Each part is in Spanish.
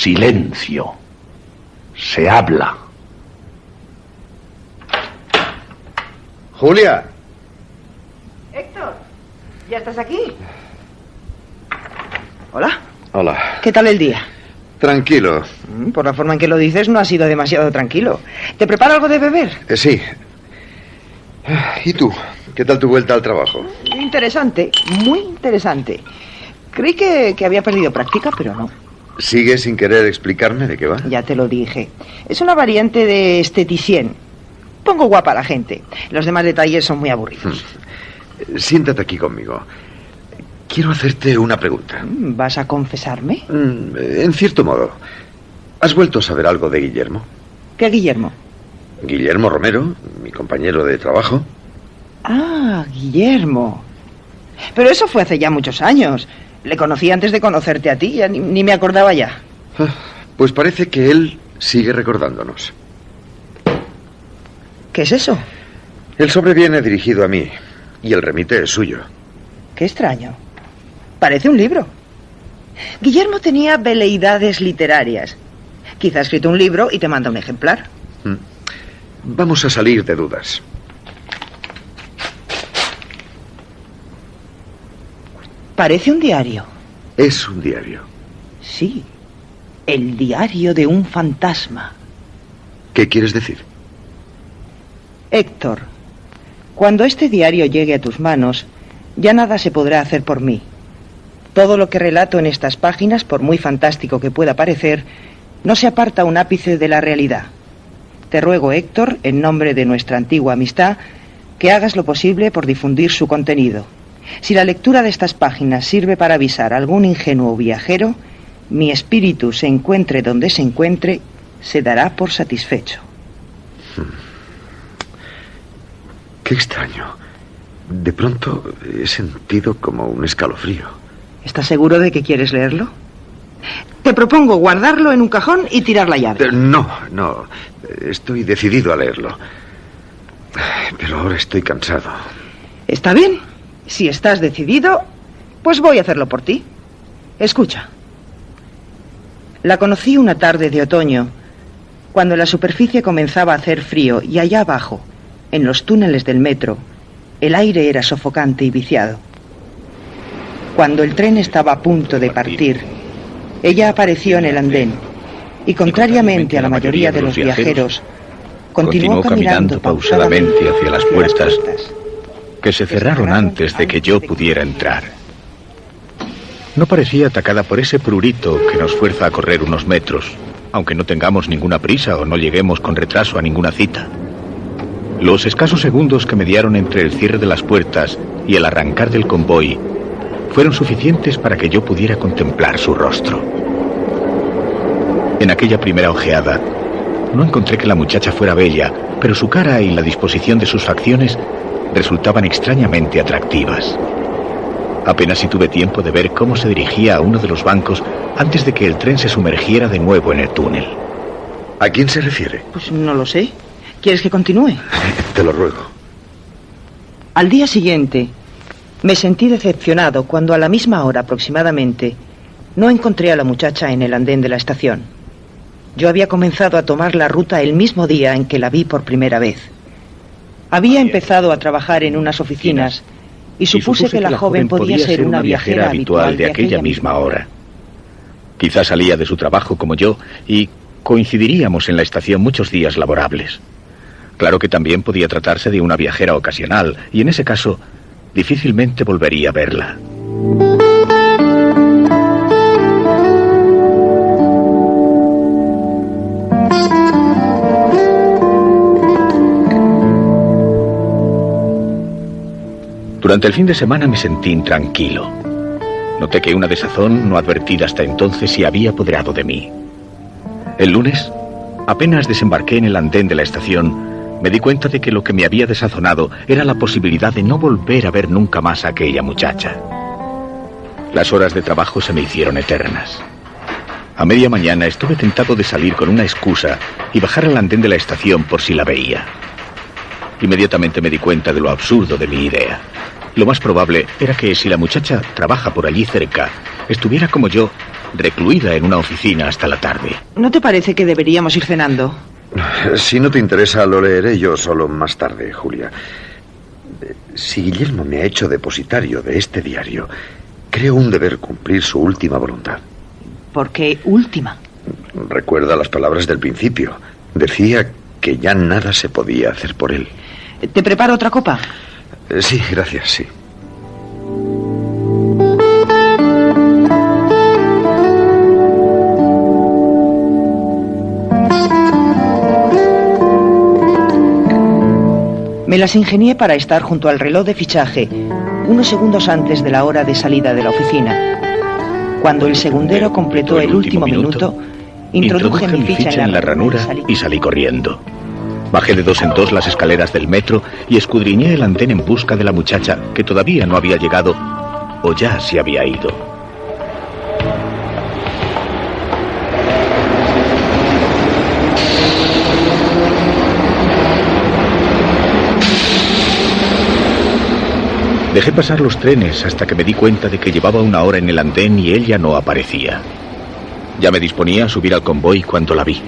Silencio. Se habla. Julia. Héctor, ¿ya estás aquí? Hola. Hola. ¿Qué tal el día? Tranquilo. Por la forma en que lo dices, no ha sido demasiado tranquilo. ¿Te preparo algo de beber? Sí. ¿Y tú? ¿Qué tal tu vuelta al trabajo? Interesante, muy interesante. Creí que había perdido práctica, pero no. ¿Sigues sin querer explicarme de qué va? Ya te lo dije. Es una variante de esteticien. Pongo guapa a la gente. Los demás detalles son muy aburridos. Siéntate aquí conmigo. Quiero hacerte una pregunta. ¿Vas a confesarme? En cierto modo. ¿Has vuelto a saber algo de Guillermo? ¿Qué Guillermo? Guillermo Romero, mi compañero de trabajo. Ah, Guillermo. Pero eso fue hace ya muchos años. Le conocí antes de conocerte a ti, ya ni me acordaba ya. Pues parece que él sigue recordándonos. ¿Qué es eso? El sobre viene dirigido a mí y el remite es suyo. Qué extraño. Parece un libro. Guillermo tenía veleidades literarias. Quizá ha escrito un libro y te manda un ejemplar. Vamos a salir de dudas. Parece un diario. Es un diario. Sí, el diario de un fantasma. ¿Qué quieres decir? Héctor, cuando este diario llegue a tus manos, ya nada se podrá hacer por mí. Todo lo que relato en estas páginas, por muy fantástico que pueda parecer, no se aparta un ápice de la realidad. Te ruego, Héctor, en nombre de nuestra antigua amistad, que hagas lo posible por difundir su contenido. Si la lectura de estas páginas sirve para avisar a algún ingenuo viajero, mi espíritu se encuentre donde se encuentre, se dará por satisfecho. Qué extraño. De pronto he sentido como un escalofrío. ¿Estás seguro de que quieres leerlo? Te propongo guardarlo en un cajón y tirar la llave. No. Estoy decidido a leerlo. Pero ahora estoy cansado. Está bien. Si estás decidido, pues voy a hacerlo por ti. Escucha. La conocí una tarde de otoño, cuando la superficie comenzaba a hacer frío y allá abajo, en los túneles del metro, el aire era sofocante y viciado. Cuando el tren estaba a punto de partir, ella apareció en el andén y, contrariamente a la mayoría de los viajeros, continuó caminando pausadamente hacia las puertas que se cerraron antes de que yo pudiera entrar. No parecía atacada por ese prurito que nos fuerza a correr unos metros, aunque no tengamos ninguna prisa o no lleguemos con retraso a ninguna cita. Los escasos segundos que mediaron entre el cierre de las puertas y el arrancar del convoy fueron suficientes para que yo pudiera contemplar su rostro. En aquella primera ojeada, no encontré que la muchacha fuera bella, pero su cara y la disposición de sus facciones resultaban extrañamente atractivas. Apenas si tuve tiempo de ver cómo se dirigía a uno de los bancos antes de que el tren se sumergiera de nuevo en el túnel. ¿A quién se refiere? Pues no lo sé. ¿Quieres que continúe? Te lo ruego. Al día siguiente, me sentí decepcionado cuando a la misma hora aproximadamente no encontré a la muchacha en el andén de la estación. Yo había comenzado a tomar la ruta el mismo día en que la vi por primera vez. Había empezado a trabajar en unas oficinas y supuse que la joven podía ser una viajera habitual de aquella misma hora. Quizás salía de su trabajo como yo y coincidiríamos en la estación muchos días laborables. Claro que también podía tratarse de una viajera ocasional y en ese caso difícilmente volvería a verla. Durante el fin de semana me sentí intranquilo. Noté que una desazón no advertida hasta entonces se había apoderado de mí. El lunes, apenas desembarqué en el andén de la estación, me di cuenta de que lo que me había desazonado era la posibilidad de no volver a ver nunca más a aquella muchacha. Las horas de trabajo se me hicieron eternas. A media mañana estuve tentado de salir con una excusa y bajar al andén de la estación por si la veía. Inmediatamente me di cuenta de lo absurdo de mi idea. Lo más probable era que si la muchacha trabaja por allí cerca, estuviera como yo, recluida en una oficina hasta la tarde. ¿No te parece que deberíamos ir cenando? Si no te interesa, lo leeré yo solo más tarde, Julia. Si Guillermo me ha hecho depositario de este diario, creo un deber cumplir su última voluntad. ¿Por qué última? Recuerda las palabras del principio. Decía que ya nada se podía hacer por él. ¿Te preparo otra copa? Sí, gracias, sí. Me las ingenié para estar junto al reloj de fichaje, unos segundos antes de la hora de salida de la oficina. Cuando el segundero completó el último minuto, introduje mi ficha en la ranura y salí corriendo. Bajé de 2 en 2 las escaleras del metro y escudriñé el andén en busca de la muchacha que todavía no había llegado o ya se había ido. Dejé pasar los trenes hasta que me di cuenta de que llevaba 1 hora en el andén y ella no aparecía. Ya me disponía a subir al convoy cuando la vi.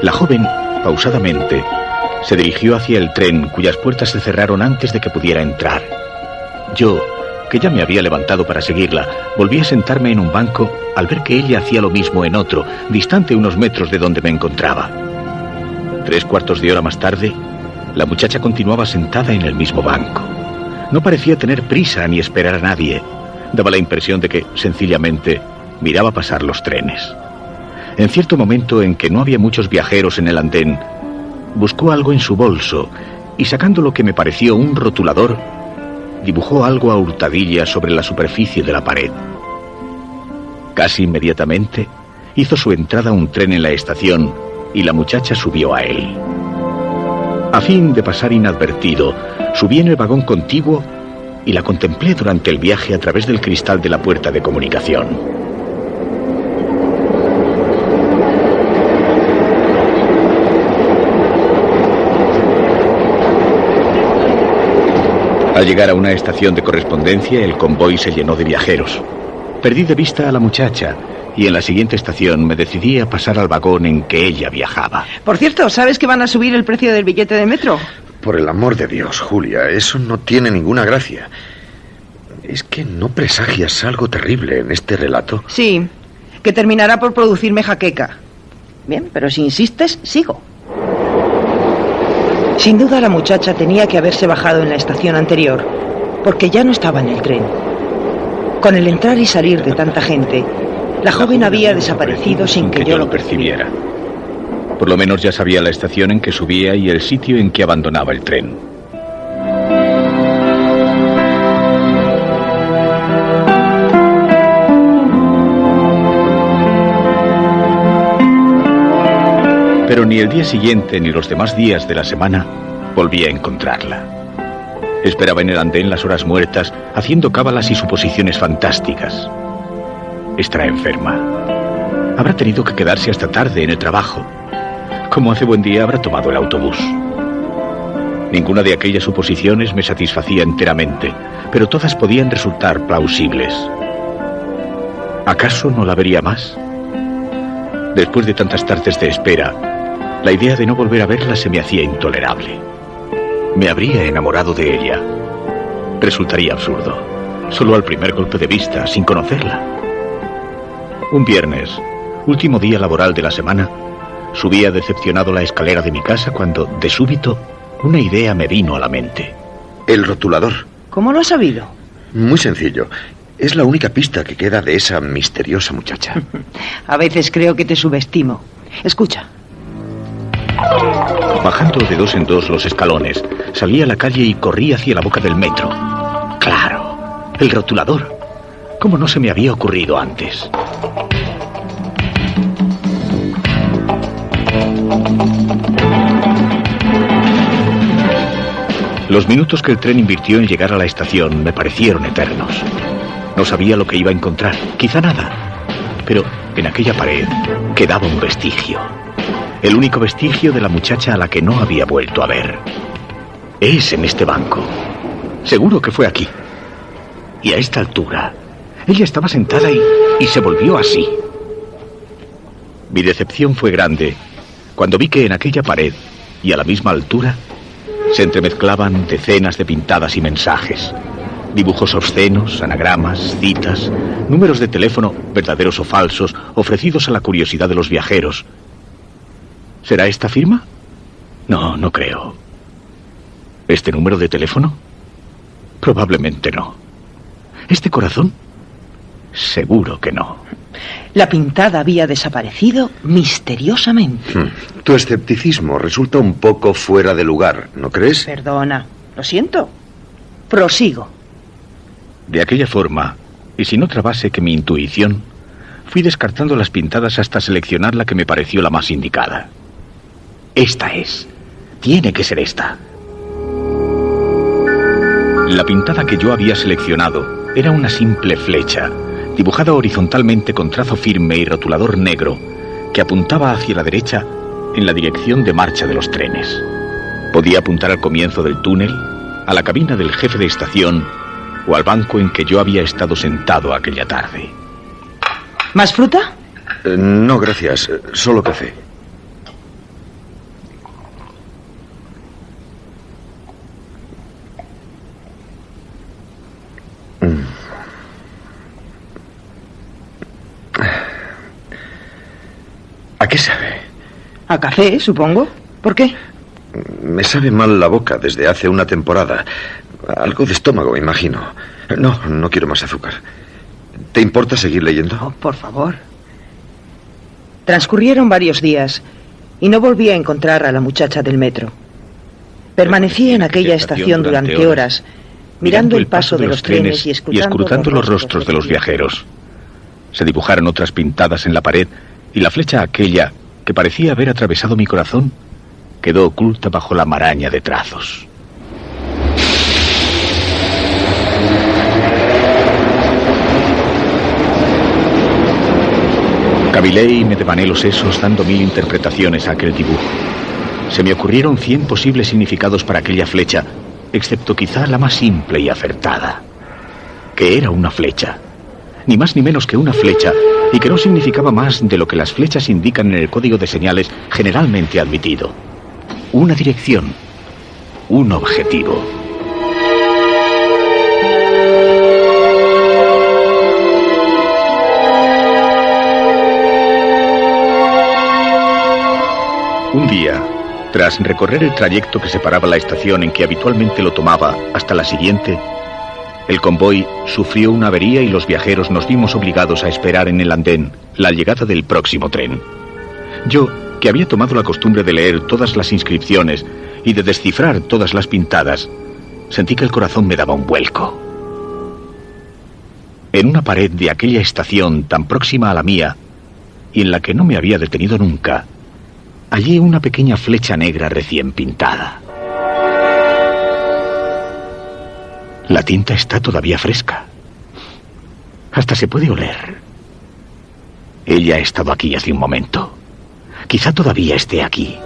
La joven, pausadamente, se dirigió hacia el tren cuyas puertas se cerraron antes de que pudiera entrar. Yo, que ya me había levantado para seguirla, volví a sentarme en un banco al ver que ella hacía lo mismo en otro, distante unos metros de donde me encontraba. 3/4 de hora más tarde, la muchacha continuaba sentada en el mismo banco. No parecía tener prisa ni esperar a nadie. Daba la impresión de que, sencillamente, miraba pasar los trenes. En cierto momento en que no había muchos viajeros en el andén, buscó algo en su bolso y, sacando lo que me pareció un rotulador, dibujó algo a hurtadillas sobre la superficie de la pared. Casi inmediatamente hizo su entrada un tren en la estación y la muchacha subió a él. A fin de pasar inadvertido, subí en el vagón contiguo y la contemplé durante el viaje a través del cristal de la puerta de comunicación. Al llegar a una estación de correspondencia, el convoy se llenó de viajeros. Perdí de vista a la muchacha y en la siguiente estación me decidí a pasar al vagón en que ella viajaba. Por cierto, ¿sabes que van a subir el precio del billete de metro? Por el amor de Dios, Julia, eso no tiene ninguna gracia. ¿Es que no presagias algo terrible en este relato? Sí, que terminará por producirme jaqueca. Bien, pero si insistes, sigo. Sin duda la muchacha tenía que haberse bajado en la estación anterior, porque ya no estaba en el tren. Con el entrar y salir de tanta gente, la joven había desaparecido sin que yo lo percibiera. Por lo menos ya sabía la estación en que subía y el sitio en que abandonaba el tren. Pero ni el día siguiente ni los demás días de la semana volví a encontrarla. Esperaba en el andén las horas muertas, haciendo cábalas y suposiciones fantásticas. Estará enferma. Habrá tenido que quedarse hasta tarde en el trabajo. Como hace buen día, habrá tomado el autobús. Ninguna de aquellas suposiciones me satisfacía enteramente, pero todas podían resultar plausibles. ¿Acaso no la vería más? Después de tantas tardes de espera, la idea de no volver a verla se me hacía intolerable. Me habría enamorado de ella. Resultaría absurdo. Solo al primer golpe de vista, sin conocerla. Un viernes, último día laboral de la semana, subía decepcionado la escalera de mi casa cuando, de súbito, una idea me vino a la mente. El rotulador. ¿Cómo lo has sabido? Muy sencillo. Es la única pista que queda de esa misteriosa muchacha. A veces creo que te subestimo. Escucha. Bajando de 2 en 2 los escalones, salí a la calle y corrí hacia la boca del metro. ¡Claro! El rotulador. ¿Cómo no se me había ocurrido antes? Los minutos que el tren invirtió en llegar a la estación me parecieron eternos. No sabía lo que iba a encontrar, quizá nada. Pero en aquella pared quedaba un vestigio. El único vestigio de la muchacha a la que no había vuelto a ver. Es en este banco. Seguro que fue aquí. Y a esta altura, ella estaba sentada y y se volvió así. Mi decepción fue grande cuando vi que en aquella pared y a la misma altura se entremezclaban decenas de pintadas y mensajes. Dibujos obscenos, anagramas, citas, números de teléfono, verdaderos o falsos, ofrecidos a la curiosidad de los viajeros. ¿Será esta firma? No, no creo. ¿Este número de teléfono? Probablemente no. ¿Este corazón? Seguro que no. La pintada había desaparecido misteriosamente. Tu escepticismo resulta un poco fuera de lugar, ¿no crees? Perdona, lo siento. Prosigo. De aquella forma, y sin otra base que mi intuición, fui descartando las pintadas hasta seleccionar la que me pareció la más indicada. Esta es. Tiene que ser esta. La pintada que yo había seleccionado era una simple flecha, dibujada horizontalmente con trazo firme y rotulador negro, que apuntaba hacia la derecha en la dirección de marcha de los trenes. Podía apuntar al comienzo del túnel, a la cabina del jefe de estación o al banco en que yo había estado sentado aquella tarde. ¿Más fruta? No, gracias. Solo café. ¿A qué sabe? A café, supongo. ¿Por qué? Me sabe mal la boca desde hace una temporada. Algo de estómago, me imagino. No quiero más azúcar. ¿Te importa seguir leyendo? Oh, por favor. Transcurrieron varios días y no volví a encontrar a la muchacha del metro. Permanecí en aquella estación durante horas, mirando el paso de los trenes y escrutando los rostros de los viajeros. Se dibujaron otras pintadas en la pared y la flecha aquella, que parecía haber atravesado mi corazón, quedó oculta bajo la maraña de trazos. Cavilé y me devané los sesos dando 1000 interpretaciones a aquel dibujo. Se me ocurrieron 100 posibles significados para aquella flecha, excepto quizá la más simple y acertada. Que era una flecha. Ni más ni menos que una flecha, y que no significaba más de lo que las flechas indican en el código de señales generalmente admitido. Una dirección. Un objetivo. Un día, tras recorrer el trayecto que separaba la estación en que habitualmente lo tomaba hasta la siguiente, el convoy sufrió una avería y los viajeros nos vimos obligados a esperar en el andén la llegada del próximo tren. Yo, que había tomado la costumbre de leer todas las inscripciones y de descifrar todas las pintadas, sentí que el corazón me daba un vuelco. En una pared de aquella estación tan próxima a la mía, y en la que no me había detenido nunca, hallé una pequeña flecha negra recién pintada. La tinta está todavía fresca. Hasta se puede oler. Ella ha estado aquí hace un momento. Quizá todavía esté aquí.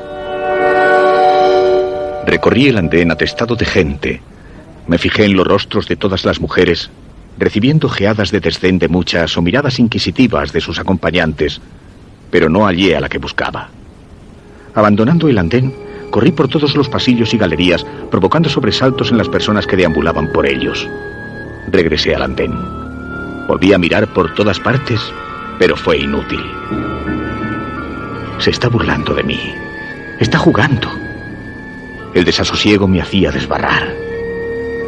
Recorrí el andén atestado de gente. Me fijé en los rostros de todas las mujeres, recibiendo ojeadas de desdén de muchas o miradas inquisitivas de sus acompañantes, pero no hallé a la que buscaba. Abandonando el andén, corrí por todos los pasillos y galerías, provocando sobresaltos en las personas que deambulaban por ellos. Regresé al andén. Volví a mirar por todas partes, pero fue inútil. Se está burlando de mí. Está jugando. El desasosiego me hacía desbarrar.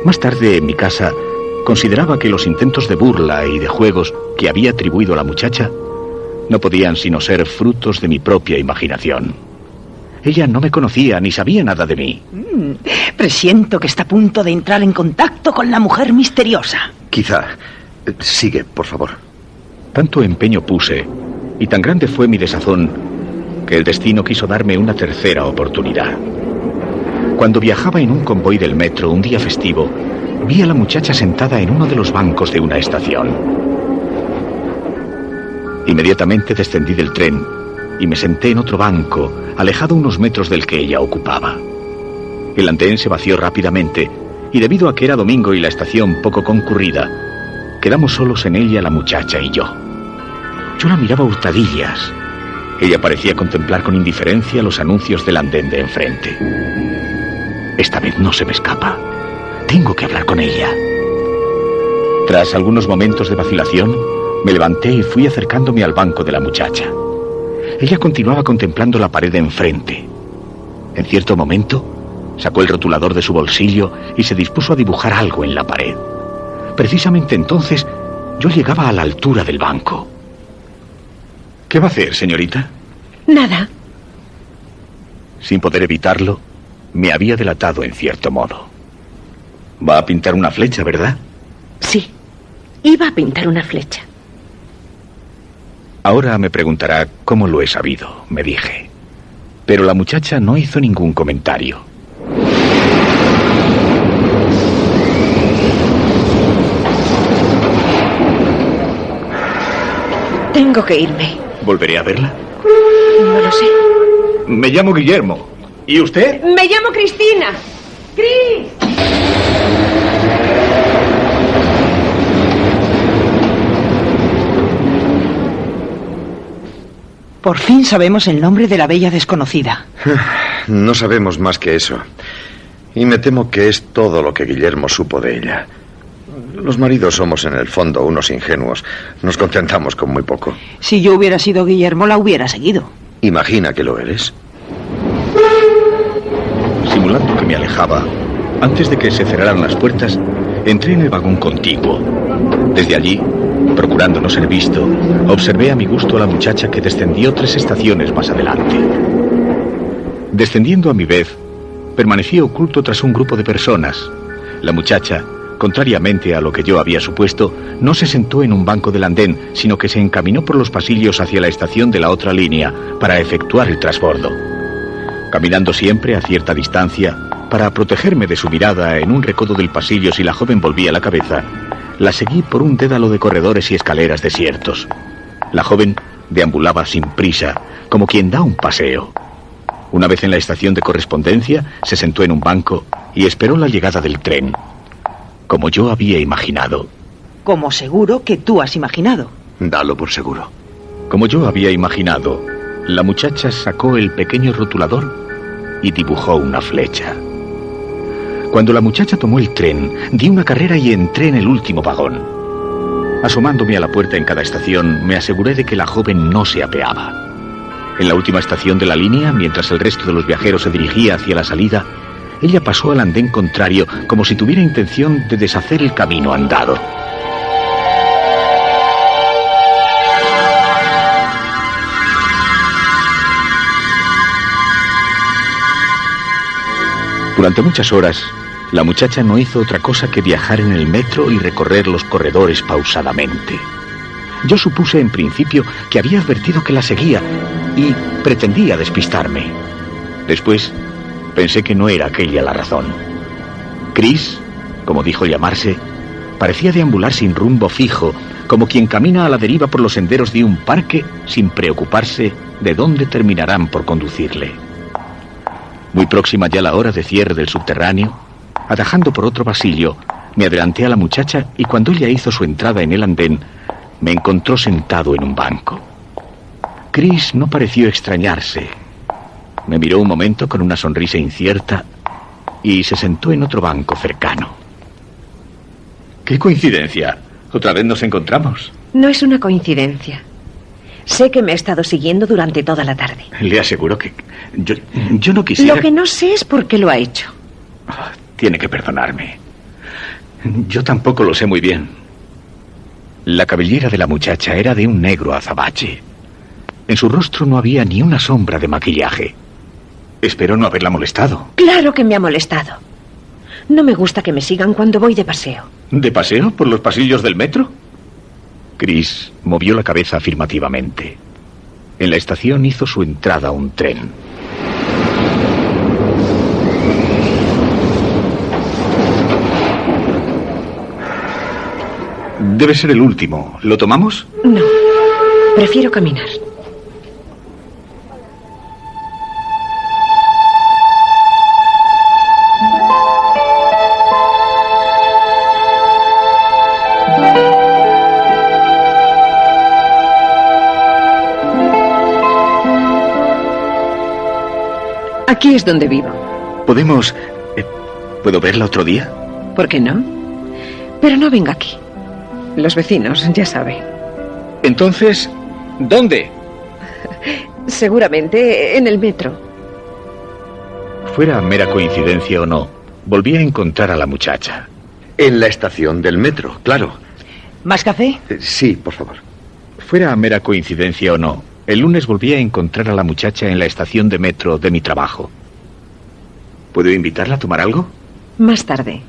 Más tarde, en mi casa, consideraba que los intentos de burla y de juegos que había atribuido a la muchacha no podían sino ser frutos de mi propia imaginación. Ella no me conocía ni sabía nada de mí. Presiento que está a punto de entrar en contacto con la mujer misteriosa. Quizá. Sigue, por favor. Tanto empeño puse, y tan grande fue mi desazón, que el destino quiso darme una tercera oportunidad. Cuando viajaba en un convoy del metro un día festivo, vi a la muchacha sentada en uno de los bancos de una estación. Inmediatamente descendí del tren y me senté en otro banco, alejado unos metros del que ella ocupaba. El andén se vació rápidamente y debido a que era domingo y la estación poco concurrida, quedamos solos en ella la muchacha y yo. Yo la miraba a hurtadillas. Ella parecía contemplar con indiferencia los anuncios del andén de enfrente. Esta vez no se me escapa. Tengo que hablar con ella. Tras algunos momentos de vacilación, me levanté y fui acercándome al banco de la muchacha. Ella continuaba contemplando la pared de enfrente. En cierto momento, sacó el rotulador de su bolsillo y se dispuso a dibujar algo en la pared. Precisamente entonces, yo llegaba a la altura del banco. ¿Qué va a hacer, señorita? Nada. Sin poder evitarlo, me había delatado en cierto modo. Va a pintar una flecha, ¿verdad? Sí, iba a pintar una flecha. Ahora me preguntará cómo lo he sabido, me dije. Pero la muchacha no hizo ningún comentario. Tengo que irme. ¿Volveré a verla? No lo sé. Me llamo Guillermo. ¿Y usted? Me llamo Cristina. ¡Cris! Por fin sabemos el nombre de la bella desconocida. No sabemos más que eso. Y me temo que es todo lo que Guillermo supo de ella. Los maridos somos en el fondo unos ingenuos. Nos contentamos con muy poco. Si yo hubiera sido Guillermo, la hubiera seguido. Imagina que lo eres. Simulando que me alejaba, antes de que se cerraran las puertas, entré en el vagón contiguo. Desde allí, procurando no ser visto, observé a mi gusto a la muchacha que descendió 3 estaciones más adelante. Descendiendo a mi vez, permanecí oculto tras un grupo de personas. La muchacha, contrariamente a lo que yo había supuesto, no se sentó en un banco del andén, sino que se encaminó por los pasillos hacia la estación de la otra línea para efectuar el transbordo. Caminando siempre a cierta distancia, para protegerme de su mirada en un recodo del pasillo si la joven volvía la cabeza, la seguí por un dédalo de corredores y escaleras desiertos. La joven deambulaba sin prisa, como quien da un paseo. Una vez en la estación de correspondencia, se sentó en un banco y esperó la llegada del tren. Como yo había imaginado. Como seguro que tú has imaginado. Dalo por seguro. Como yo había imaginado, la muchacha sacó el pequeño rotulador y dibujó una flecha. Cuando la muchacha tomó el tren, di una carrera y entré en el último vagón. Asomándome a la puerta en cada estación, me aseguré de que la joven no se apeaba. En la última estación de la línea, mientras el resto de los viajeros se dirigía hacia la salida, ella pasó al andén contrario como si tuviera intención de deshacer el camino andado. Durante muchas horas, la muchacha no hizo otra cosa que viajar en el metro y recorrer los corredores pausadamente. Yo supuse en principio que había advertido que la seguía y pretendía despistarme. Después, pensé que no era aquella la razón. Cris, como dijo llamarse, parecía deambular sin rumbo fijo, como quien camina a la deriva por los senderos de un parque sin preocuparse de dónde terminarán por conducirle. Muy próxima ya la hora de cierre del subterráneo, atajando por otro pasillo, me adelanté a la muchacha y cuando ella hizo su entrada en el andén, me encontró sentado en un banco. Cris no pareció extrañarse. Me miró un momento con una sonrisa incierta y se sentó en otro banco cercano. ¡Qué coincidencia! ¿Otra vez nos encontramos? No es una coincidencia. Sé que me ha estado siguiendo durante toda la tarde. Le aseguro que yo no quisiera... Lo que no sé es por qué lo ha hecho. Tiene que perdonarme. Yo tampoco lo sé muy bien. La cabellera de la muchacha era de un negro azabache. En su rostro no había ni una sombra de maquillaje. Espero no haberla molestado. Claro que me ha molestado. No me gusta que me sigan cuando voy de paseo. ¿De paseo por los pasillos del metro? Cris movió la cabeza afirmativamente. En la estación hizo su entrada un tren. Debe ser el último. ¿Lo tomamos? No, prefiero caminar. Aquí es donde vivo. ¿Podemos... ¿Puedo verla otro día? ¿Por qué no? Pero no venga aquí. Los vecinos, ya sabe. Entonces, ¿dónde? Seguramente en el metro. Fuera mera coincidencia o no, volví a encontrar a la muchacha. En la estación del metro, claro. ¿Más café? Sí, por favor. Fuera mera coincidencia o no, el lunes volví a encontrar a la muchacha en la estación de metro de mi trabajo. ¿Puedo invitarla a tomar algo? Más tarde.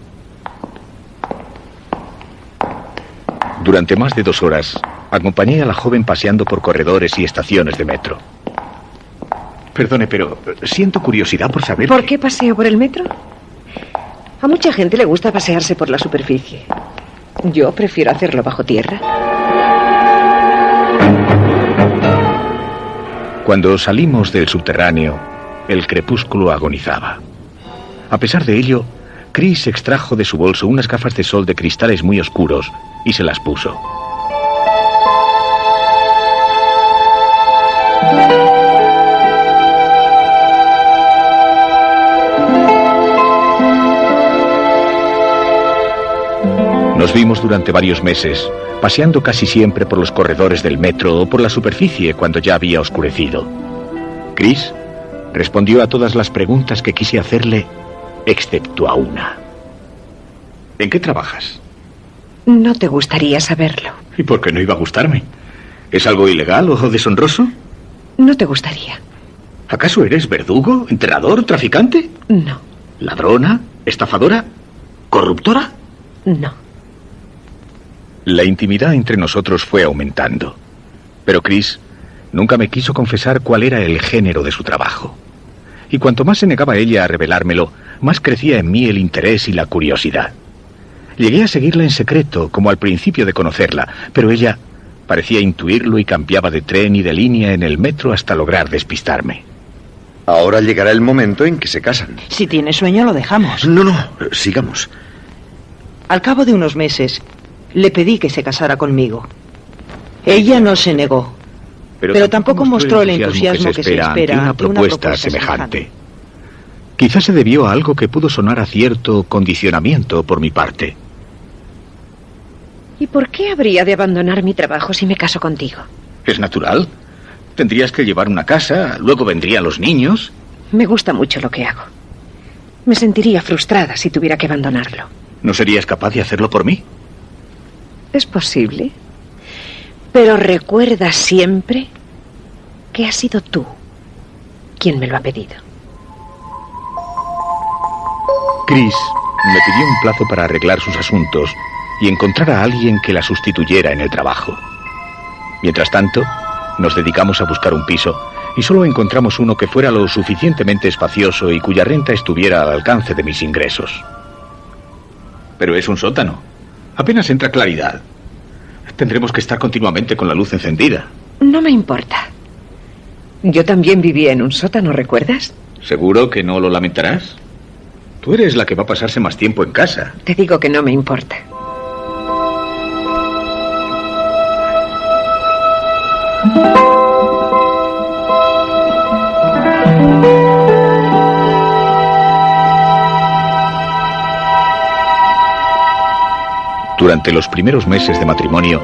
Durante más de 2 horas, acompañé a la joven paseando por corredores y estaciones de metro. Perdone, pero siento curiosidad por saber... ¿Por qué paseo por el metro? A mucha gente le gusta pasearse por la superficie. Yo prefiero hacerlo bajo tierra. Cuando salimos del subterráneo, el crepúsculo agonizaba. A pesar de ello, Chris extrajo de su bolso unas gafas de sol de cristales muy oscuros y se las puso. Nos vimos durante varios meses, paseando casi siempre por los corredores del metro o por la superficie cuando ya había oscurecido. Chris respondió a todas las preguntas que quise hacerle, excepto a una. ¿En qué trabajas? No te gustaría saberlo. ¿Y por qué no iba a gustarme? ¿Es algo ilegal o deshonroso? No te gustaría. ¿Acaso eres verdugo, enterrador, traficante? No. ¿Ladrona? ¿Estafadora? ¿Corruptora? No. La intimidad entre nosotros fue aumentando. Pero Chris nunca me quiso confesar cuál era el género de su trabajo. Y cuanto más se negaba ella a revelármelo, más crecía en mí el interés y la curiosidad. Llegué a seguirla en secreto, como al principio de conocerla, pero ella parecía intuirlo y cambiaba de tren y de línea en el metro hasta lograr despistarme. Ahora llegará el momento en que se casan. Si tiene sueño, lo dejamos. No, sigamos. Al cabo de unos meses, le pedí que se casara conmigo. Ella no se negó, pero tampoco mostró el entusiasmo que se espera ante una propuesta semejante. Quizás se debió a algo que pudo sonar a cierto condicionamiento por mi parte. ¿Y por qué habría de abandonar mi trabajo si me caso contigo? Es natural. Tendrías que llevar una casa, luego vendrían los niños. Me gusta mucho lo que hago. Me sentiría frustrada si tuviera que abandonarlo. ¿No serías capaz de hacerlo por mí? Es posible. Pero recuerda siempre que has sido tú quien me lo ha pedido. Chris me pidió un plazo para arreglar sus asuntos y encontrar a alguien que la sustituyera en el trabajo. Mientras tanto, nos dedicamos a buscar un piso y solo encontramos uno que fuera lo suficientemente espacioso y cuya renta estuviera al alcance de mis ingresos. Pero es un sótano. Apenas entra claridad. Tendremos que estar continuamente con la luz encendida. No me importa. Yo también vivía en un sótano, ¿recuerdas? ¿Seguro que no lo lamentarás? Tú eres la que va a pasarse más tiempo en casa. Te digo que no me importa. Durante los primeros meses de matrimonio,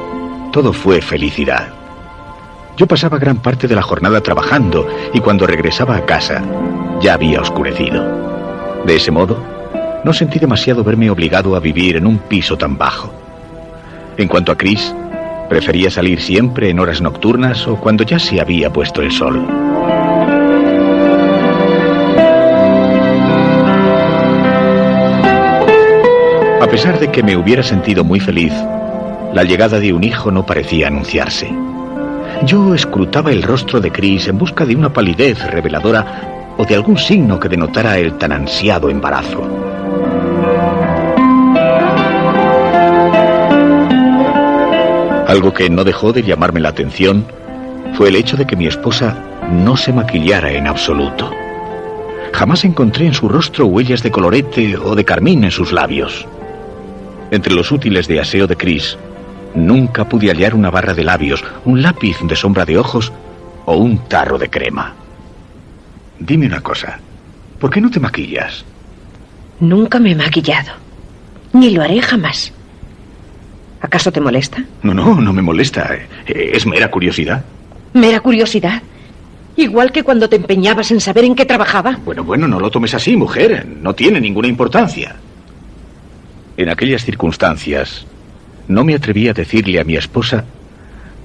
todo fue felicidad. Yo pasaba gran parte de la jornada trabajando y cuando regresaba a casa, ya había oscurecido. De ese modo, no sentí demasiado verme obligado a vivir en un piso tan bajo. En cuanto a Chris, prefería salir siempre en horas nocturnas o cuando ya se había puesto el sol. A pesar de que me hubiera sentido muy feliz, la llegada de un hijo no parecía anunciarse. Yo escrutaba el rostro de Chris en busca de una palidez reveladora o de algún signo que denotara el tan ansiado embarazo. Algo que no dejó de llamarme la atención fue el hecho de que mi esposa no se maquillara en absoluto. Jamás encontré en su rostro huellas de colorete o de carmín en sus labios. Entre los útiles de aseo de Chris, nunca pude hallar una barra de labios, un lápiz de sombra de ojos o un tarro de crema. Dime una cosa, ¿Por qué no te maquillas? Nunca me he maquillado. Ni lo haré jamás. ¿Acaso te molesta? No me molesta. Es mera curiosidad. Mera curiosidad. Igual que cuando te empeñabas en saber en qué trabajaba. Bueno, no lo tomes así, mujer. No tiene ninguna importancia. En aquellas circunstancias, no me atreví a decirle a mi esposa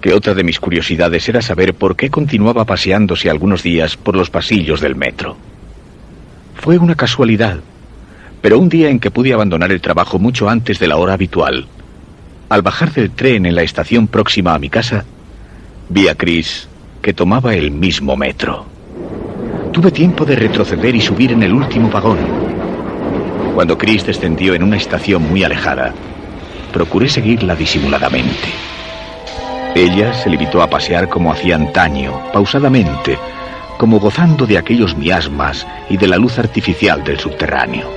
que otra de mis curiosidades era saber por qué continuaba paseándose algunos días por los pasillos del metro. Fue una casualidad, pero un día en que pude abandonar el trabajo mucho antes de la hora habitual, al bajar del tren en la estación próxima a mi casa, vi a Chris que tomaba el mismo metro. Tuve tiempo de retroceder y subir en el último vagón. Cuando Chris descendió en una estación muy alejada, procuré seguirla disimuladamente. Ella se limitó a pasear como hacía antaño, pausadamente, como gozando de aquellos miasmas y de la luz artificial del subterráneo.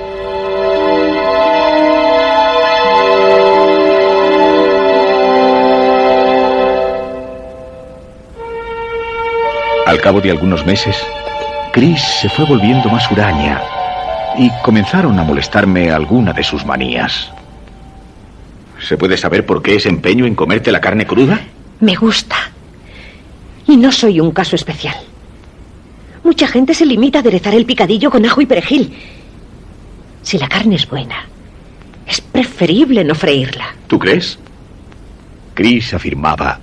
Al cabo de algunos meses, Chris se fue volviendo más huraña y comenzaron a molestarme alguna de sus manías. ¿Se puede saber por qué ese empeño en comerte la carne cruda? Me gusta. Y no soy un caso especial. Mucha gente se limita a aderezar el picadillo con ajo y perejil. Si la carne es buena, es preferible no freírla. ¿Tú crees? Chris afirmaba,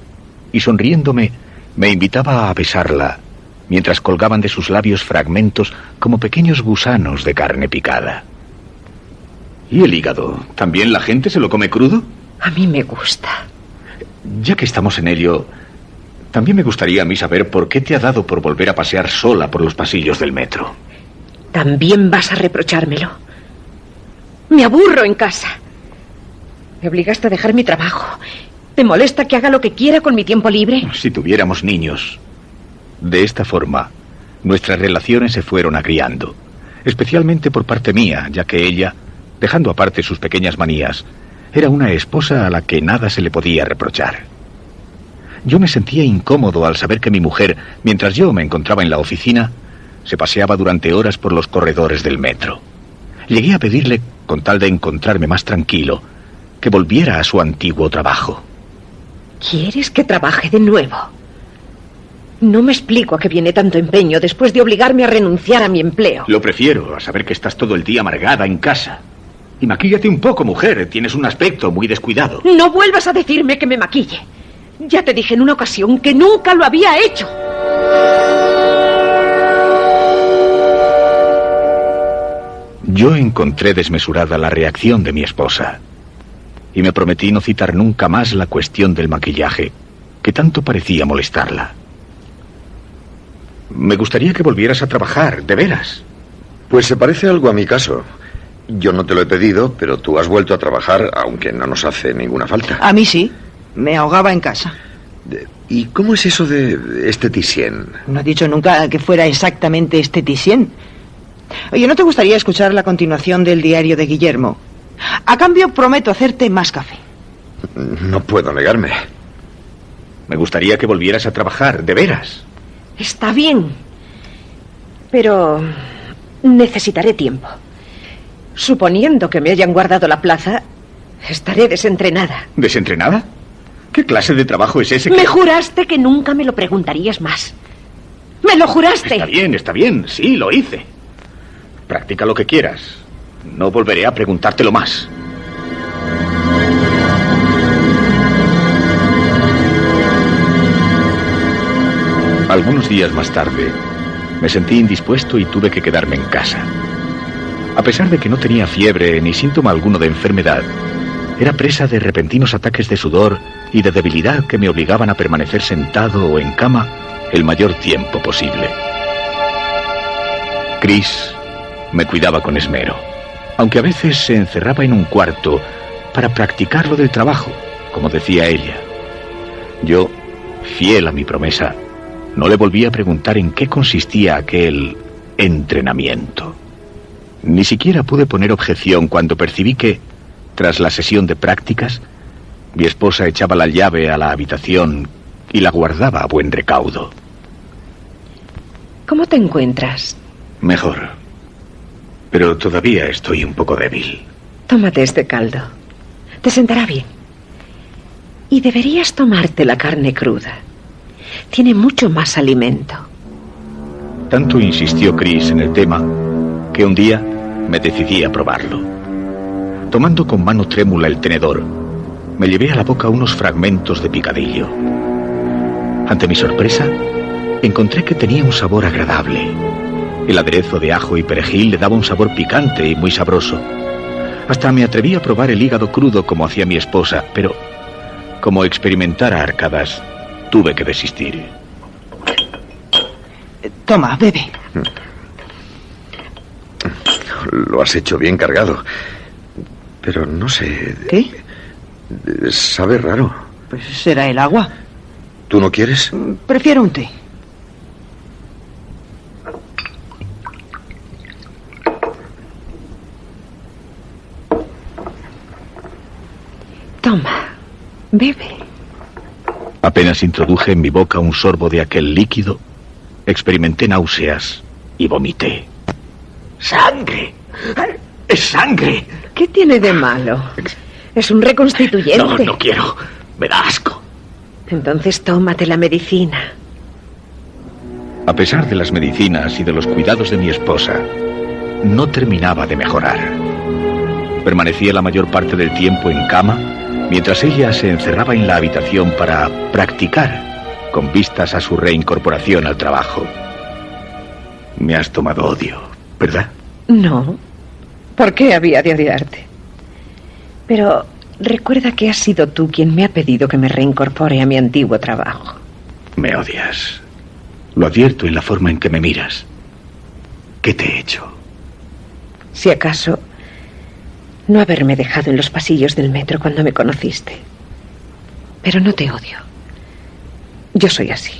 y sonriéndome, me invitaba a besarla, mientras colgaban de sus labios fragmentos como pequeños gusanos de carne picada. ¿Y el hígado? ¿También la gente se lo come crudo? A mí me gusta. Ya que estamos en ello, también me gustaría a mí saber por qué te ha dado por volver a pasear sola por los pasillos del metro. También vas a reprochármelo. Me aburro en casa. Me obligaste a dejar mi trabajo. ¿Te molesta que haga lo que quiera con mi tiempo libre? Si tuviéramos niños. De esta forma, nuestras relaciones se fueron agriando, especialmente por parte mía, ya que ella, dejando aparte sus pequeñas manías, era una esposa a la que nada se le podía reprochar. Yo me sentía incómodo al saber que mi mujer, mientras yo me encontraba en la oficina, se paseaba durante horas por los corredores del metro. Llegué a pedirle, con tal de encontrarme más tranquilo, que volviera a su antiguo trabajo. ¿Quieres que trabaje de nuevo? No me explico a qué viene tanto empeño después de obligarme a renunciar a mi empleo. Lo prefiero a saber que estás todo el día amargada en casa. Y maquíllate un poco, mujer. Tienes un aspecto muy descuidado. No vuelvas a decirme que me maquille. Ya te dije en una ocasión que nunca lo había hecho. Yo encontré desmesurada la reacción de mi esposa y me prometí no citar nunca más la cuestión del maquillaje, que tanto parecía molestarla. Me gustaría que volvieras a trabajar, de veras. Pues se parece algo a mi caso. Yo no te lo he pedido, pero tú has vuelto a trabajar, aunque no nos hace ninguna falta. A mí sí. Me ahogaba en casa. ¿Y cómo es eso de esteticien? No he dicho nunca que fuera exactamente esteticien. Oye, ¿no te gustaría escuchar la continuación del diario de Guillermo? A cambio, prometo hacerte más café. No puedo negarme. Me gustaría que volvieras a trabajar, de veras. Está bien, pero necesitaré tiempo. Suponiendo que me hayan guardado la plaza, estaré desentrenada. ¿Desentrenada? ¿Qué clase de trabajo es ese? Me juraste que nunca me lo preguntarías más. ¡Me lo juraste! Está bien, sí, lo hice. Practica lo que quieras. No volveré a preguntártelo más. Algunos días más tarde, me sentí indispuesto y tuve que quedarme en casa. A pesar de que no tenía fiebre ni síntoma alguno de enfermedad, era presa de repentinos ataques de sudor y de debilidad que me obligaban a permanecer sentado o en cama el mayor tiempo posible. Chris me cuidaba con esmero, aunque a veces se encerraba en un cuarto para practicar lo del trabajo, como decía ella. Yo, fiel a mi promesa, no le volví a preguntar en qué consistía aquel entrenamiento. Ni siquiera pude poner objeción cuando percibí que, tras la sesión de prácticas, mi esposa echaba la llave a la habitación y la guardaba a buen recaudo. ¿Cómo te encuentras? Mejor. pero todavía estoy un poco débil. Tómate este caldo. Te sentará bien. Y deberías tomarte la carne cruda. Tiene mucho más alimento. Tanto insistió Chris en el tema que un día me decidí a probarlo. Tomando con mano trémula el tenedor, me llevé a la boca unos fragmentos de picadillo. Ante mi sorpresa, encontré que tenía un sabor agradable. El aderezo de ajo y perejil le daba un sabor picante y muy sabroso. Hasta me atreví a probar el hígado crudo como hacía mi esposa, pero como experimentara arcadas, tuve que desistir. Toma, bebe. Lo has hecho bien cargado. Pero no sé... ¿Qué? Sabe raro. Pues será el agua. ¿Tú no quieres? Prefiero un té. Toma, bebe. Apenas introduje en mi boca un sorbo de aquel líquido, experimenté náuseas y vomité. ¡Sangre! ¡Es sangre! ¿Qué tiene de malo? Es un reconstituyente. No quiero. Me da asco. Entonces tómate la medicina. A pesar de las medicinas y de los cuidados de mi esposa, no terminaba de mejorar. Permanecía la mayor parte del tiempo en cama, mientras ella se encerraba en la habitación para practicar, con vistas a su reincorporación al trabajo. Me has tomado odio, ¿verdad? No. ¿Por qué había de odiarte? Pero recuerda que has sido tú quien me ha pedido que me reincorpore a mi antiguo trabajo. Me odias. Lo advierto en la forma en que me miras. ¿Qué te he hecho? Si acaso, no haberme dejado en los pasillos del metro cuando me conociste. Pero no te odio. Yo soy así.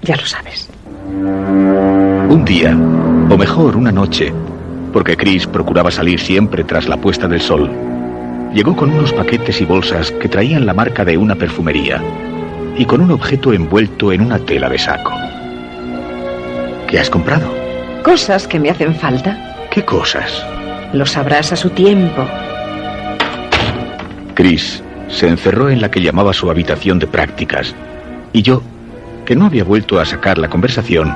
Ya lo sabes. Un día, o mejor, una noche, porque Chris procuraba salir siempre tras la puesta del sol, llegó con unos paquetes y bolsas que traían la marca de una perfumería y con un objeto envuelto en una tela de saco. ¿Qué has comprado? Cosas que me hacen falta. ¿Qué cosas? Lo sabrás a su tiempo. Chris se encerró en la que llamaba su habitación de prácticas, y yo, que no había vuelto a sacar la conversación,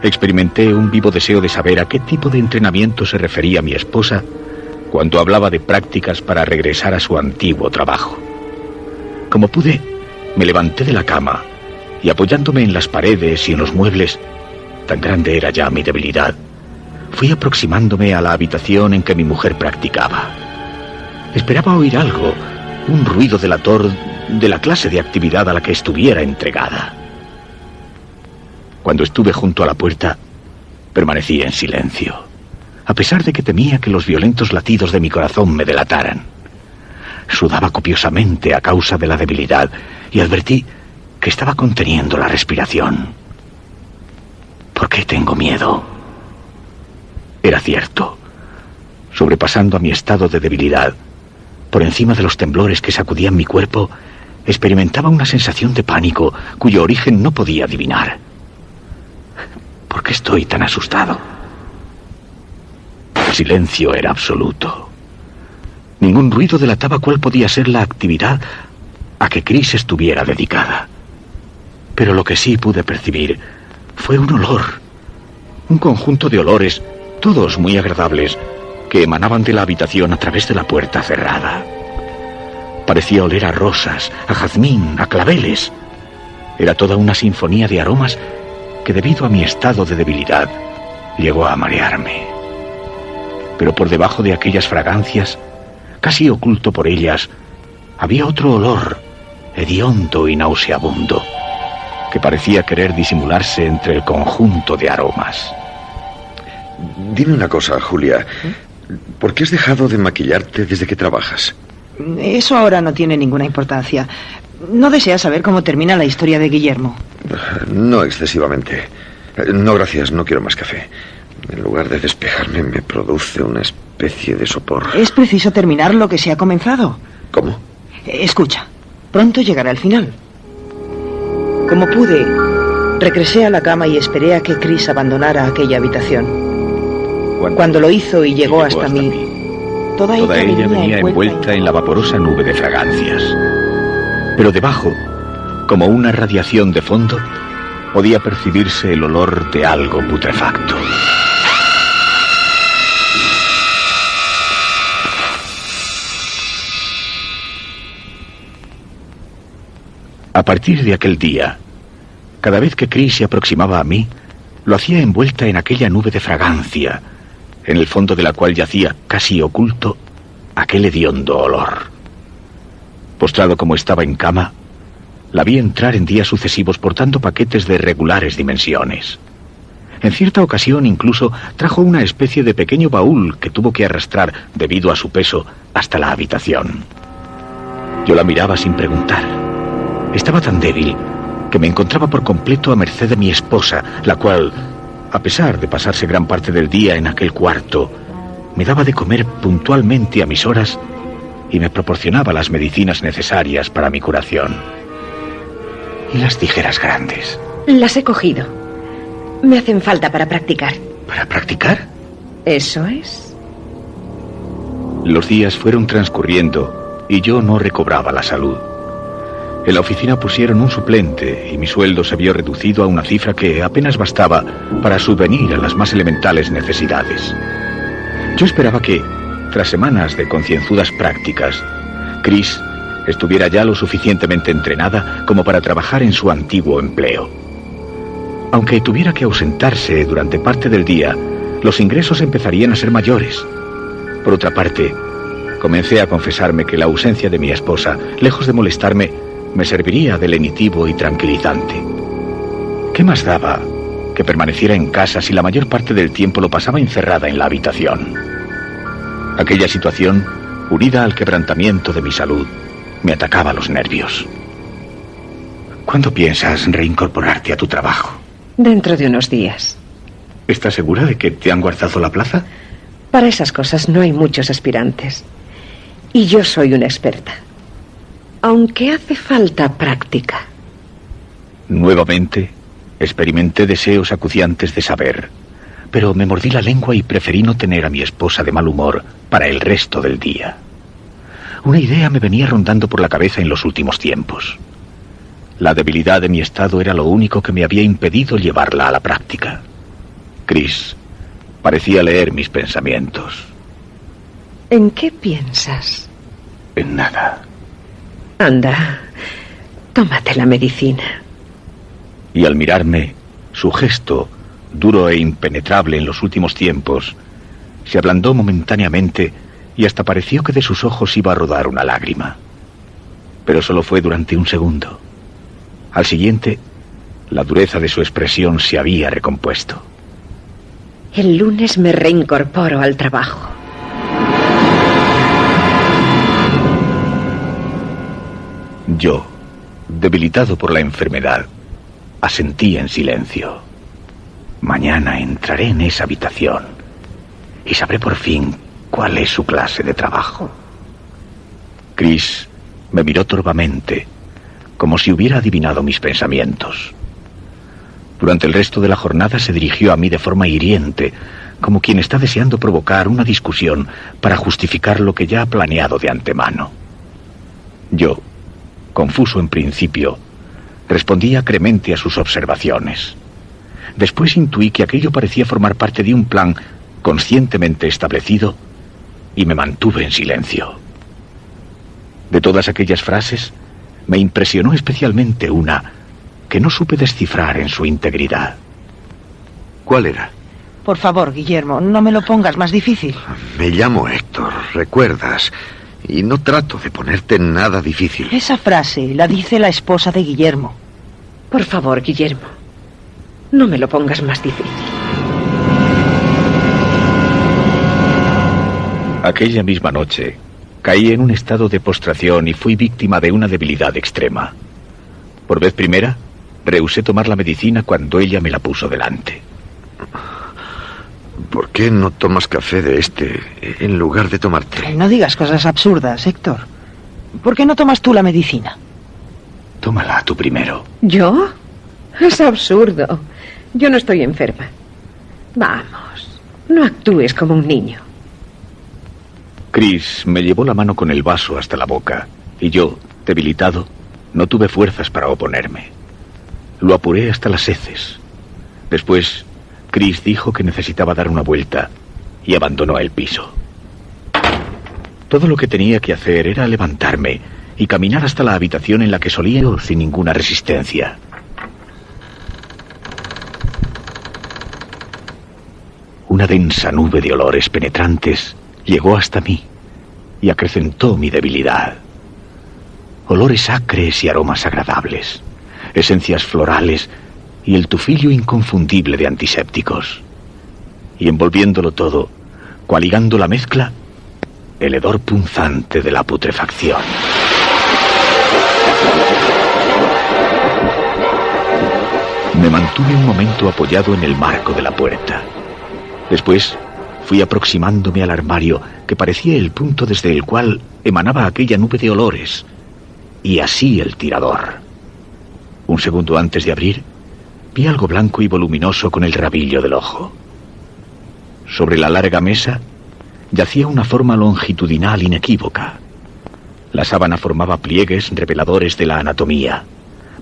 experimenté un vivo deseo de saber a qué tipo de entrenamiento se refería mi esposa cuando hablaba de prácticas para regresar a su antiguo trabajo. Como pude, me levanté de la cama y, apoyándome en las paredes y en los muebles, tan grande era ya mi debilidad, fui aproximándome a la habitación en que mi mujer practicaba. Esperaba oír algo, un ruido delator de la clase de actividad a la que estuviera entregada. Cuando estuve junto a la puerta, permanecí en silencio, a pesar de que temía que los violentos latidos de mi corazón me delataran. Sudaba copiosamente a causa de la debilidad y advertí que estaba conteniendo la respiración. ¿Por qué tengo miedo? Era cierto. Sobrepasando a mi estado de debilidad, por encima de los temblores que sacudían mi cuerpo, experimentaba una sensación de pánico cuyo origen no podía adivinar. ¿Por qué estoy tan asustado? El silencio era absoluto. Ningún ruido delataba cuál podía ser la actividad a que Chris estuviera dedicada. Pero lo que sí pude percibir fue un olor. Un conjunto de olores, todos muy agradables, que emanaban de la habitación a través de la puerta cerrada. Parecía oler a rosas, a jazmín, a claveles. Era toda una sinfonía de aromas que, debido a mi estado de debilidad, llegó a marearme. Pero por debajo de aquellas fragancias, casi oculto por ellas, había otro olor, hediondo y nauseabundo, que parecía querer disimularse entre el conjunto de aromas. Dime una cosa, Julia. ¿Por qué has dejado de maquillarte desde que trabajas? Eso ahora no tiene ninguna importancia. ¿No deseas saber cómo termina la historia de Guillermo? No excesivamente. No, gracias, no quiero más café. En lugar de despejarme, me produce una especie de sopor. Es preciso terminar lo que se ha comenzado. ¿Cómo? Escucha, pronto llegará el final. Como pude, regresé a la cama y esperé a que Chris abandonara aquella habitación. Cuando lo hizo y llegó hasta mí, toda ella venía envuelta en la vaporosa nube de fragancias. Pero debajo, como una radiación de fondo, podía percibirse el olor de algo putrefacto. A partir de aquel día, cada vez que Chris se aproximaba a mí, lo hacía envuelta en aquella nube de fragancia, en el fondo de la cual yacía, casi oculto, aquel hediondo olor. Postrado como estaba en cama, la vi entrar en días sucesivos portando paquetes de regulares dimensiones. En cierta ocasión incluso trajo una especie de pequeño baúl que tuvo que arrastrar, debido a su peso, hasta la habitación. Yo la miraba sin preguntar. Estaba tan débil que me encontraba por completo a merced de mi esposa, la cual, a pesar de pasarse gran parte del día en aquel cuarto, me daba de comer puntualmente a mis horas y me proporcionaba las medicinas necesarias para mi curación. ¿Y las tijeras grandes? Las he cogido. Me hacen falta para practicar. ¿Para practicar? Eso es. Los días fueron transcurriendo y yo no recobraba la salud. En la oficina pusieron un suplente y mi sueldo se vio reducido a una cifra que apenas bastaba para subvenir a las más elementales necesidades. Yo esperaba que, tras semanas de concienzudas prácticas, Chris estuviera ya lo suficientemente entrenada como para trabajar en su antiguo empleo. Aunque tuviera que ausentarse durante parte del día, los ingresos empezarían a ser mayores. Por otra parte, comencé a confesarme que la ausencia de mi esposa, lejos de molestarme, me serviría de lenitivo y tranquilizante. ¿Qué más daba que permaneciera en casa si la mayor parte del tiempo lo pasaba encerrada en la habitación? Aquella situación, unida al quebrantamiento de mi salud, me atacaba los nervios. ¿Cuándo piensas reincorporarte a tu trabajo? Dentro de unos días. ¿Estás segura de que te han guardado la plaza? Para esas cosas no hay muchos aspirantes. Y yo soy una experta. Aunque hace falta práctica. Nuevamente, experimenté deseos acuciantes de saber, pero me mordí la lengua y preferí no tener a mi esposa de mal humor para el resto del día. Una idea me venía rondando por la cabeza en los últimos tiempos. La debilidad de mi estado era lo único que me había impedido llevarla a la práctica. Chris parecía leer mis pensamientos. ¿En qué piensas? En nada. Anda, tómate la medicina. Y al mirarme, su gesto, duro e impenetrable en los últimos tiempos, se ablandó momentáneamente y hasta pareció que de sus ojos iba a rodar una lágrima. Pero solo fue durante un segundo. Al siguiente, la dureza de su expresión se había recompuesto. El lunes me reincorporo al trabajo. Yo, debilitado por la enfermedad, asentí en silencio. Mañana entraré en esa habitación y sabré por fin cuál es su clase de trabajo. Chris me miró torvamente, como si hubiera adivinado mis pensamientos. Durante el resto de la jornada se dirigió a mí de forma hiriente, como quien está deseando provocar una discusión para justificar lo que ya ha planeado de antemano. Yo, confuso en principio, respondía acremente a sus observaciones. Después intuí que aquello parecía formar parte de un plan conscientemente establecido y me mantuve en silencio. De todas aquellas frases, me impresionó especialmente una que no supe descifrar en su integridad. ¿Cuál era? Por favor, Guillermo, no me lo pongas más difícil. Me llamo Héctor, ¿recuerdas? Y no trato de ponerte nada difícil. Esa frase la dice la esposa de Guillermo. Por favor, Guillermo, no me lo pongas más difícil. Aquella misma noche, caí en un estado de postración y fui víctima de una debilidad extrema. Por vez primera, rehusé tomar la medicina cuando ella me la puso delante. ¿Por qué no tomas café de este en lugar de tomarte? No digas cosas absurdas, Héctor. ¿Por qué no tomas tú la medicina? Tómala tú primero. ¿Yo? Es absurdo. Yo no estoy enferma. Vamos. No actúes como un niño. Chris me llevó la mano con el vaso hasta la boca y yo, debilitado, no tuve fuerzas para oponerme. Lo apuré hasta las heces. Después, Chris dijo que necesitaba dar una vuelta y abandonó el piso. Todo lo que tenía que hacer era levantarme y caminar hasta la habitación en la que solía ir sin ninguna resistencia. Una densa nube de olores penetrantes llegó hasta mí y acrecentó mi debilidad. Olores acres y aromas agradables, esencias florales y el tufillo inconfundible de antisépticos. Y envolviéndolo todo, coaligando la mezcla, el hedor punzante de la putrefacción. Me mantuve un momento apoyado en el marco de la puerta. Después fui aproximándome al armario que parecía el punto desde el cual emanaba aquella nube de olores, y así el tirador. Un segundo antes de abrir, vi algo blanco y voluminoso con el rabillo del ojo. Sobre la larga mesa yacía una forma longitudinal inequívoca. La sábana formaba pliegues reveladores de la anatomía.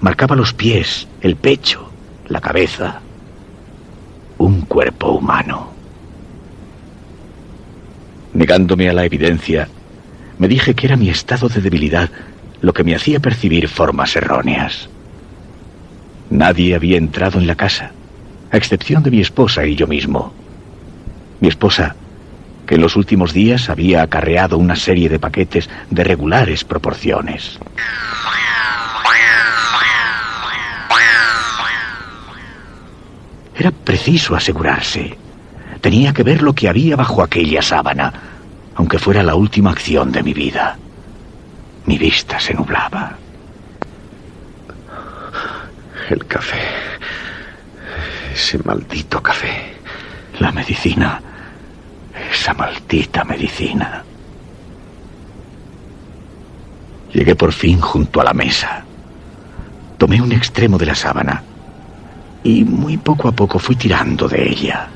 Marcaba los pies, el pecho, la cabeza. Un cuerpo humano. Negándome a la evidencia, me dije que era mi estado de debilidad lo que me hacía percibir formas erróneas. Nadie había entrado en la casa, a excepción de mi esposa y yo mismo. Mi esposa, que en los últimos días había acarreado una serie de paquetes de regulares proporciones. Era preciso asegurarse. Tenía que ver lo que había bajo aquella sábana, aunque fuera la última acción de mi vida. Mi vista se nublaba. El café. Ese maldito café. La medicina. Esa maldita medicina. Llegué por fin junto a la mesa. Tomé un extremo de la sábana y muy poco a poco fui tirando de ella.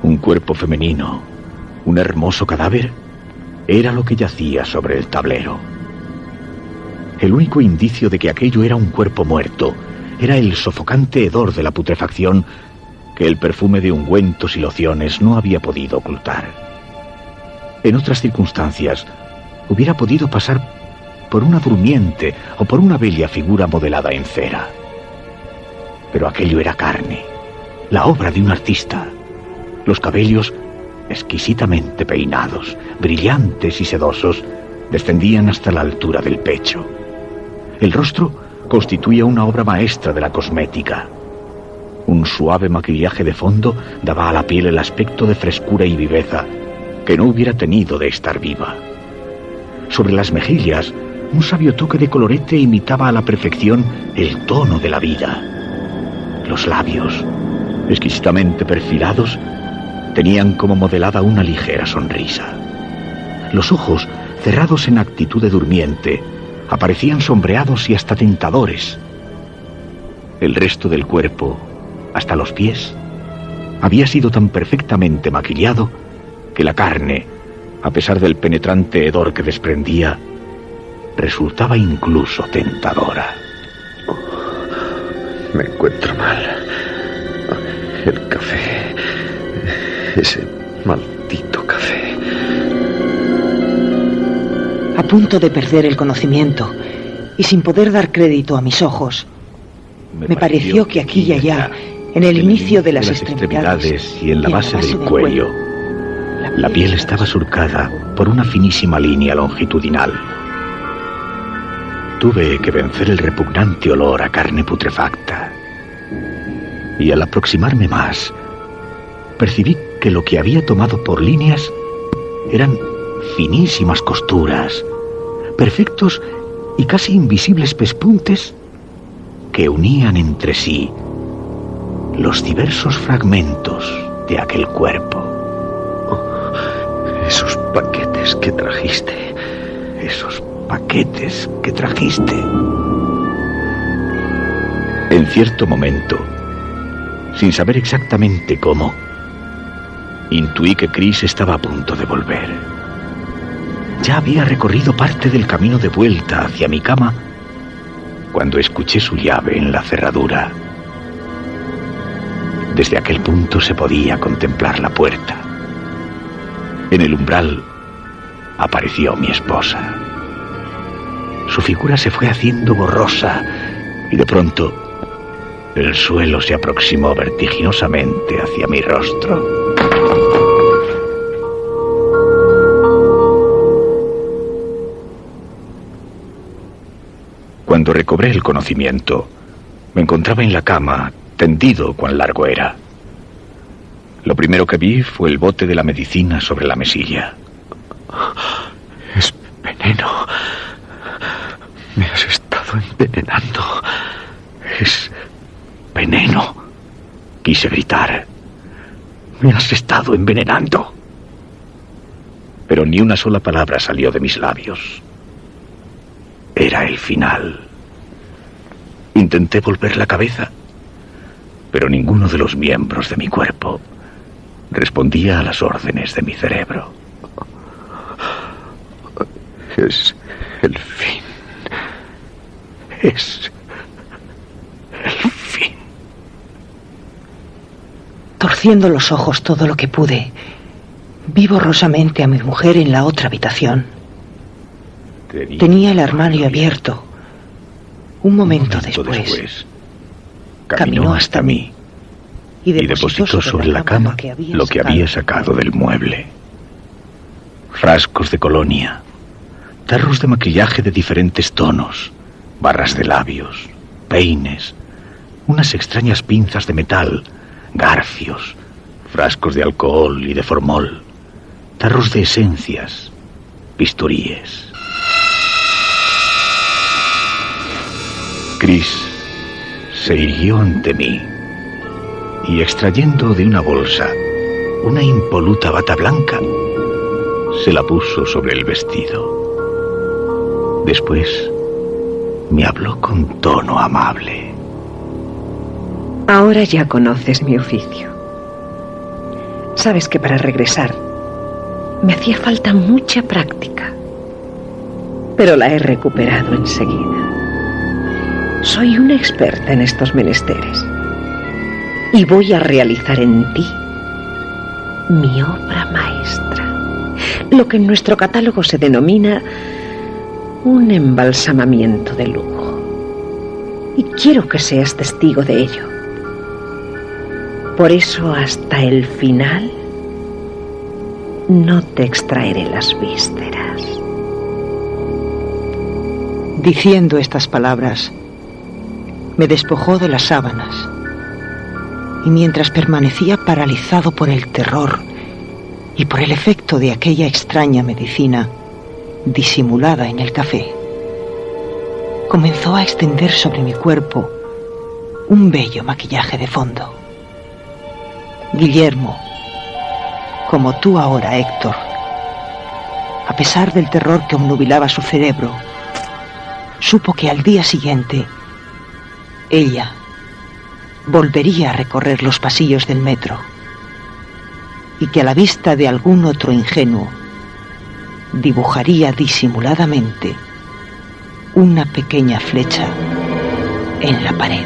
Un cuerpo femenino, un hermoso cadáver, era lo que yacía sobre el tablero. El único indicio de que aquello era un cuerpo muerto era el sofocante hedor de la putrefacción que el perfume de ungüentos y lociones no había podido ocultar. En otras circunstancias, hubiera podido pasar por una durmiente o por una bella figura modelada en cera. Pero aquello era carne, la obra de un artista. Los cabellos, exquisitamente peinados, brillantes y sedosos, descendían hasta la altura del pecho. El rostro constituía una obra maestra de la cosmética. Un suave maquillaje de fondo daba a la piel el aspecto de frescura y viveza que no hubiera tenido de estar viva. Sobre las mejillas, un sabio toque de colorete imitaba a la perfección el tono de la vida. Los labios, exquisitamente perfilados, tenían como modelada una ligera sonrisa. Los ojos, cerrados en actitud de durmiente, aparecían sombreados y hasta tentadores. El resto del cuerpo, hasta los pies, había sido tan perfectamente maquillado que la carne, a pesar del penetrante hedor que desprendía, resultaba incluso tentadora. Me encuentro mal. El café. Ese maldito café. A punto de perder el conocimiento y sin poder dar crédito a mis ojos, me pareció que aquí y allá, en el inicio de las extremidades y en la base del cuello, la piel estaba surcada por una finísima línea longitudinal. Tuve que vencer el repugnante olor a carne putrefacta. Y al aproximarme más, percibí que lo que había tomado por líneas eran finísimas costuras, perfectos y casi invisibles pespuntes que unían entre sí los diversos fragmentos de aquel cuerpo. Oh, esos paquetes que trajiste. Esos paquetes que trajiste. En cierto momento, sin saber exactamente cómo, Intuí que Chris estaba a punto de volver. Ya había recorrido parte del camino de vuelta hacia mi cama cuando escuché su llave en la cerradura. Desde aquel punto se podía contemplar la puerta. En el umbral apareció mi esposa. Su figura se fue haciendo borrosa y de pronto el suelo se aproximó vertiginosamente hacia mi rostro. Cuando recobré el conocimiento, me encontraba en la cama, tendido cuán largo era. Lo primero que vi fue el bote de la medicina sobre la mesilla. Es veneno. Me has estado envenenando. Es veneno. Quise gritar. Me has estado envenenando. Pero ni una sola palabra salió de mis labios. Era el final. Intenté volver la cabeza, pero ninguno de los miembros de mi cuerpo respondía a las órdenes de mi cerebro. Es el fin. Es el fin. Torciendo los ojos todo lo que pude, vi borrosamente a mi mujer en la otra habitación. Tenía el armario abierto. Un momento después, caminó hasta mí y depositó sobre la cama lo que había sacado del mueble. Frascos de colonia, tarros de maquillaje de diferentes tonos, barras de labios, peines, unas extrañas pinzas de metal, garfios, frascos de alcohol y de formol, tarros de esencias, bisturíes. Chris se irguió ante mí y, extrayendo de una bolsa una impoluta bata blanca, se la puso sobre el vestido. Después me habló con tono amable. Ahora ya conoces mi oficio. Sabes que para regresar me hacía falta mucha práctica, pero la he recuperado enseguida. Soy una experta en estos menesteres y voy a realizar en ti mi obra maestra, lo que en nuestro catálogo se denomina un embalsamamiento de lujo. Y quiero que seas testigo de ello. Por eso, hasta el final, no te extraeré las vísceras. Diciendo estas palabras, me despojó de las sábanas y mientras permanecía paralizado por el terror y por el efecto de aquella extraña medicina disimulada en el café, comenzó a extender sobre mi cuerpo un bello maquillaje de fondo. Guillermo, como tú ahora, Héctor, a pesar del terror que obnubilaba su cerebro, supo que al día siguiente ella volvería a recorrer los pasillos del metro y que a la vista de algún otro ingenuo dibujaría disimuladamente una pequeña flecha en la pared.